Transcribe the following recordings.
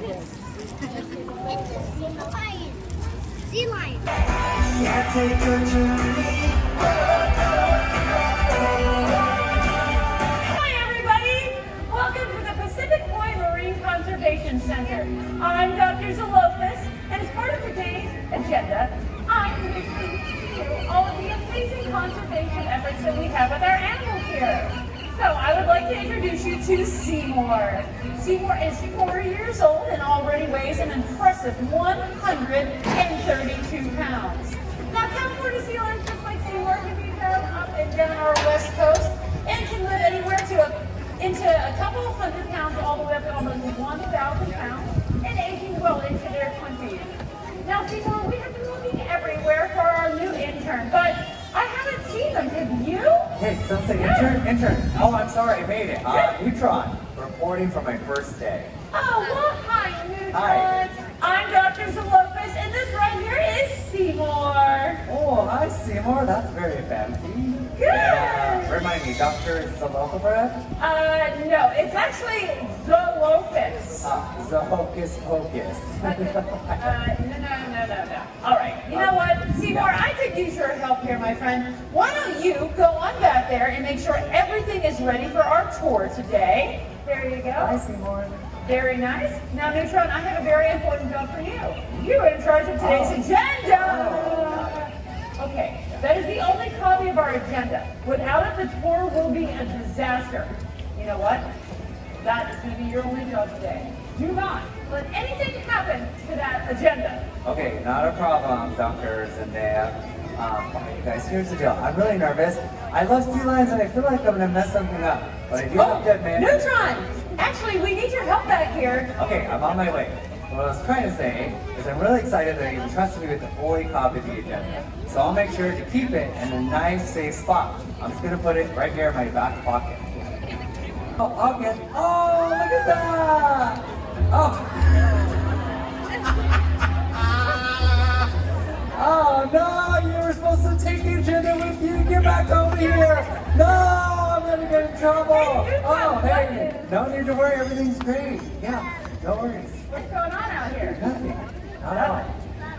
Sea lion. Yeah, take a journey. Hi everybody! Welcome to the Pacific Point Marine Conservation Center. I'm Dr. Zalopis, and as part of today's agenda, I'm going to introduce you all of the amazing conservation efforts that we have with our animals here. So I would like to introduce you to Seymour. Seymour is 4 years old and already weighs an impressive 132 pounds. Now California sea lions, just like Seymour, can be found up and down our west coast and can live anywhere into a couple of hundred pounds all the way up to almost 1,000 pounds and aging well into their 20s. Now Seymour, we have been looking everywhere for our new intern, but I haven't seen them. Have you? Hey, something, intern. Oh, I'm sorry, I made it. Neutron, reporting for my first day. Oh, well, hi, Neutron. Hi. I'm Dr. Zalopis, and this right here is Seymour. Oh, hi, Seymour. That's very fancy. Good. Remind me, Dr. Zalopis? No, it's actually Zalopis. The hocus pocus. No. All right, you know what? Seymour, I could use your help here, my friend. Why don't you go on back there and make sure everything is ready for our tour today? There you go. Hi, Seymour. Very nice. Now, Neutron, I have a very important job for you. You are in charge of today's agenda. Okay, that is the only copy of our agenda. Without it, the tour will be a disaster. You know what? That is going to be your only job today. Do not let anything happen to that agenda. Okay, not a problem, Dr. Zendaya. Okay, guys, here's the deal. I'm really nervous. I love sea lions and I feel like I'm going to mess something up. But I do have to admit... Neutron! Actually, we need your help back here. Okay, I'm on my way. What I was trying to say is I'm really excited that you entrusted me with the only copy of the agenda. So I'll make sure to keep it in a nice, safe spot. I'm just going to put it right here in my back pocket. Oh, okay. Oh, look at that! Oh. Oh, no, you were supposed to take the agenda with you. Get back over here. No, I'm going to get in trouble. Oh, hey, no need to worry. Everything's great. Yeah, no worries. What's going on out here? Nothing. Not at all.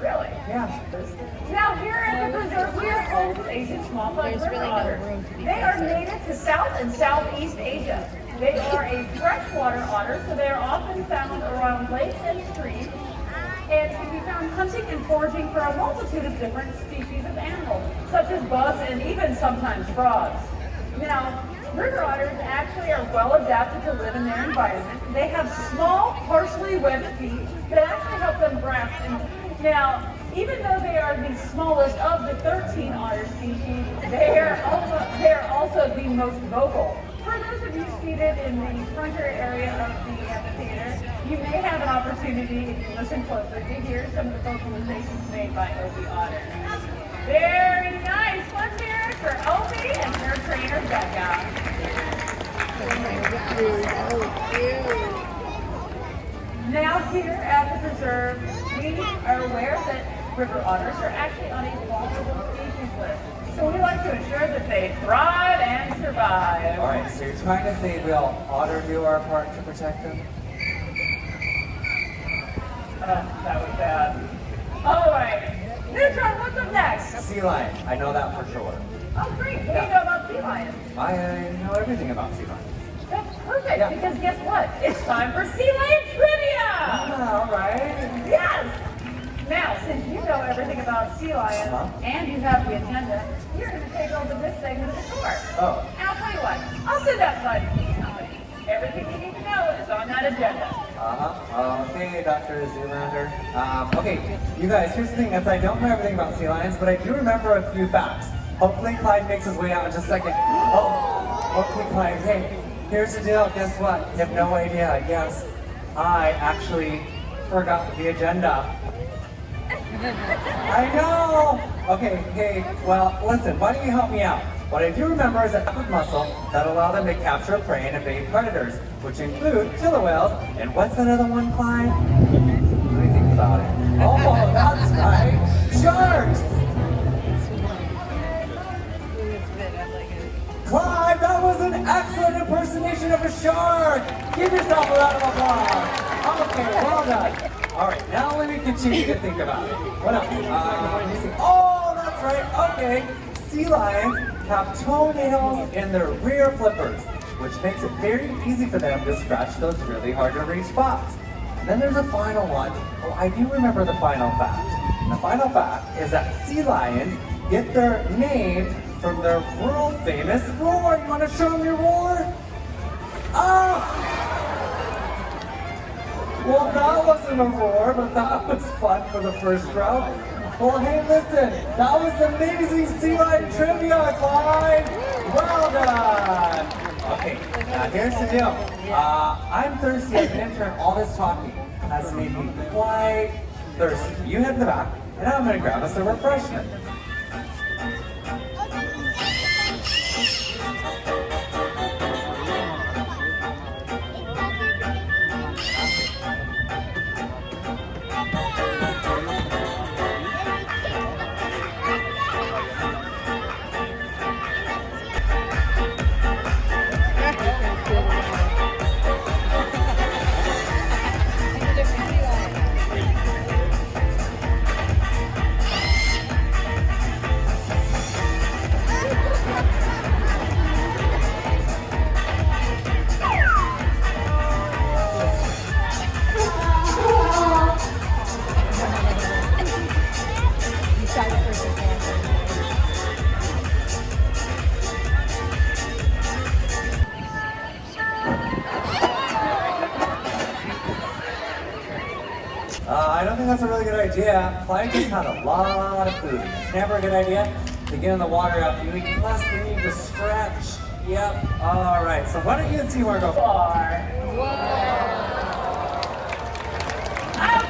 Really? Yeah. Now here at the preserve, we are home to Asian small-flight river otters. They are native to South and Southeast Asia. They are a freshwater otter, so they are often found around lakes and streams, and can be found hunting and foraging for a multitude of different species of animals, such as bugs and even sometimes frogs. Now, river otters actually are well adapted to live in their environment. They have small, partially webbed feet that actually help them grasp. And now, even though they are the smallest of the 13 otter species, they are also the most vocal. For those of you seated in the frontier area of the amphitheater, you may have an opportunity, if you listen closely, to hear some of the vocalizations made by Opie Otter. Very nice. Let's hear it for Opie and her trainer, Becca. Now here at the preserve, we are aware that river otters are actually on a vulnerable species list. So we like to ensure that they thrive and survive. All right, so you're trying to say we'll Otter do our part to protect them? That was bad. All right. Neutron, what's up next? Sea lion. I know that for sure. Oh, great. What do you know about sea lions? I know everything about sea lions. That's perfect, Yeah. because guess what? It's time for sea lion trivia! All right. Yes! Now, since you know everything about sea lions and you have the agenda, you're going to take over this segment of the tour. Oh. And I'll tell you what, I'll send that slide to the company. Everything you need to know is on that agenda. Okay, Dr. Zoolander. Okay, you guys, here's the thing, is I don't know everything about sea lions, but I do remember a few facts. Hopefully Clyde makes his way out in just a second. Oh, okay, Clyde, hey, here's the deal, guess what? You have no idea, yes. I actually forgot the agenda. I know! Okay, hey, well, listen, why don't you help me out? What I do remember is a type of muscle that allow them to capture prey and evade predators, which include killer whales, and what's that other one, Clyde? What do you think about it? Oh, that's right! Sharks! Clyde, that was an excellent impersonation of a shark! Give yourself a round of applause! Okay, well Well done. All right, now let me continue to think about it. What else? Oh, that's right. Okay. Sea lions have toenails in their rear flippers, which makes it very easy for them to scratch those really hard to reach spots. And then there's a final one. Oh, I do remember the final fact. And the final fact is that sea lions get their name from their world famous roar. You want to show them your roar? Oh! Well, that wasn't a roar, but that was fun for the first round. Well, hey, listen, that was amazing sea lion trivia, Clyde. Well done. Okay, now here's the deal. I'm thirsty as an intern. All this talking has made me quite thirsty. You head to the back, and I'm gonna grab us a refreshment. I don't think that's a really good idea. Clyde just had a lot of food. It's never a good idea to get in the water after you eat. Plus, we need to stretch. Yep. All right. So why don't you and SeaWorld go far?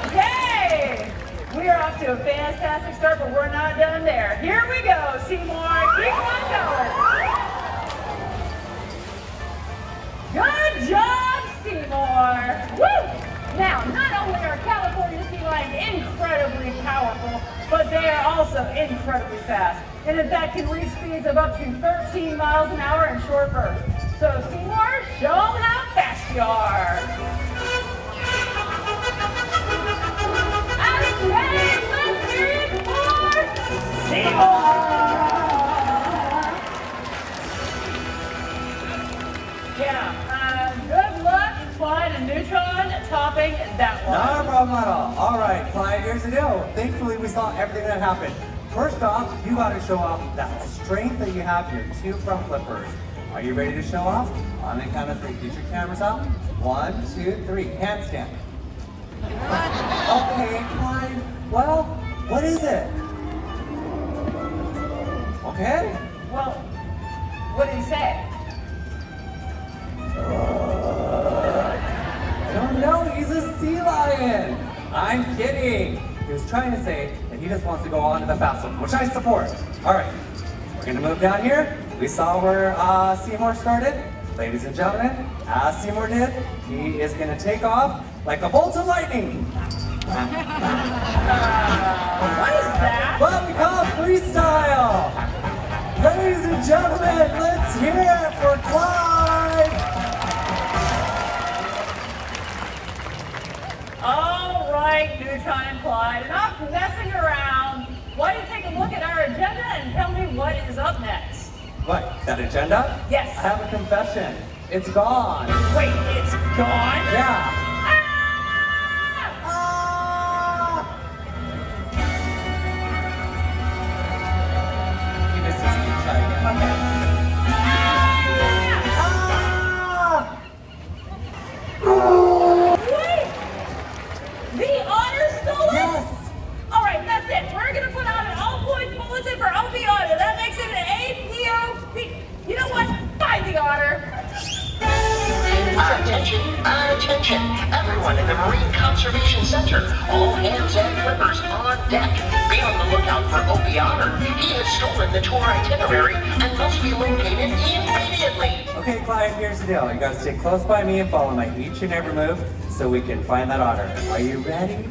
Okay! We are off to a fantastic start, but we're not done there. Here we go, Seymour. Keep on going. Good job, Seymour. Woo! Now, not only are California sea lions incredibly powerful, but they are also incredibly fast. And in fact, can reach speeds of up to 13 miles an hour in short bursts. So, Seymour, show them how fast you are. Okay, let's hear it for Seymour. Yeah, good luck, Clyde and Neutron, topping that one. Not a problem at all. All right, Clyde, here's the deal. Thankfully, we saw everything that happened. First off, you got to show off that strength that you have in your 2 front flippers. Are you ready to show off? On the count of 3, get your cameras out. 1, 2, 3, handstand. Okay, Clyde. Well, what is it? Okay. Well, what did he say? I don't know, he's a sea lion. I'm kidding. He was trying to say that he just wants to go on to the fast one, which I support. All right, we're gonna move down here. We saw where Seymour started. Ladies and gentlemen, as Seymour did, he is gonna take off like a bolt of lightning. What is that? What we call freestyle. Ladies and gentlemen, let's hear it for Clyde. All right, Neutron and Clyde, enough messing around. Why don't you take a look at our agenda and tell me what is up next? What, that agenda? Yes. I have a confession. It's gone. Wait, it's gone? Yeah. Ah! Ah! He missed his speech. Try again. Okay. Ah! Wait! The Otter stole it? Yes. All right, that's it. We're going to put out an all-points bulletin for OP Otter. That makes it an APOP. You know what? Find the Otter. Attention, attention, everyone in the Marine Conservation Center. All hands and flippers on deck. Be on the lookout for Opie Otter. He has stolen the tour itinerary and must be located immediately. Okay, Clyde, here's the deal. You gotta stay close by me and follow my each and every move so we can find that otter. Are you ready?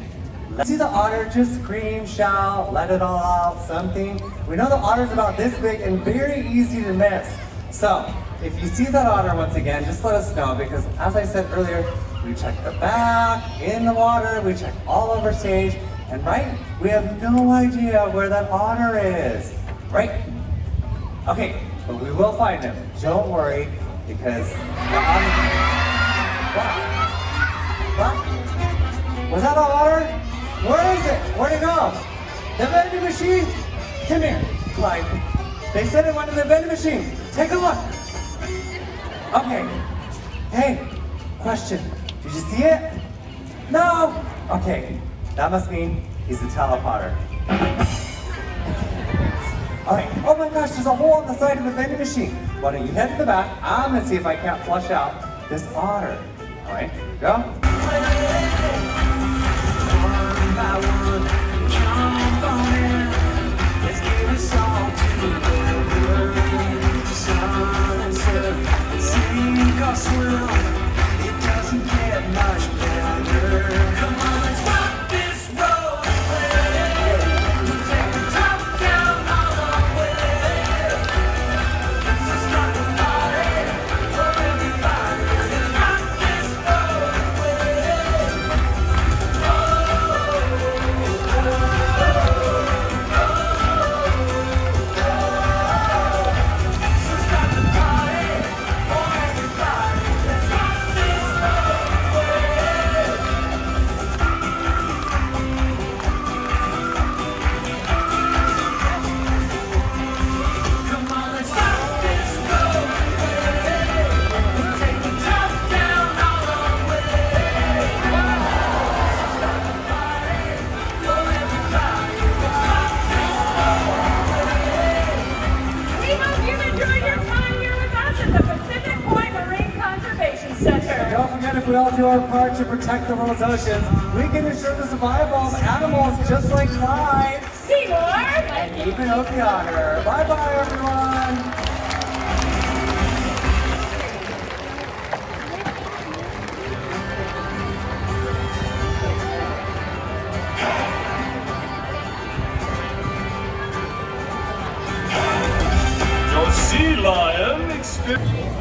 Let's see the otter just scream, shout, let it all out, something. We know the otter's about this big and very easy to miss. So, if you see that otter once again, just let us know because as I said earlier, we check the back, in the water, we check all over stage, and right, we have no idea where that otter is, right? Okay, but we will find him. Don't worry, because the otter... What? Was that an otter? Where is it? Where'd it go? The vending machine? Come here, Clyde. They said it went to the vending machine. Take a look. Okay. Hey, question. Did you see it? No. Okay. That must mean he's a teleporter. Alright. Oh my gosh, there's a hole on the side of the vending machine. Why don't you head to the back? I'm gonna see if I can't flush out this otter. Alright, go. If we all do our part to protect the world's oceans, we can ensure the survival of animals just like Clyde, SeaWorld, and even the Otter. Bye-bye, everyone. Your sea lion experience.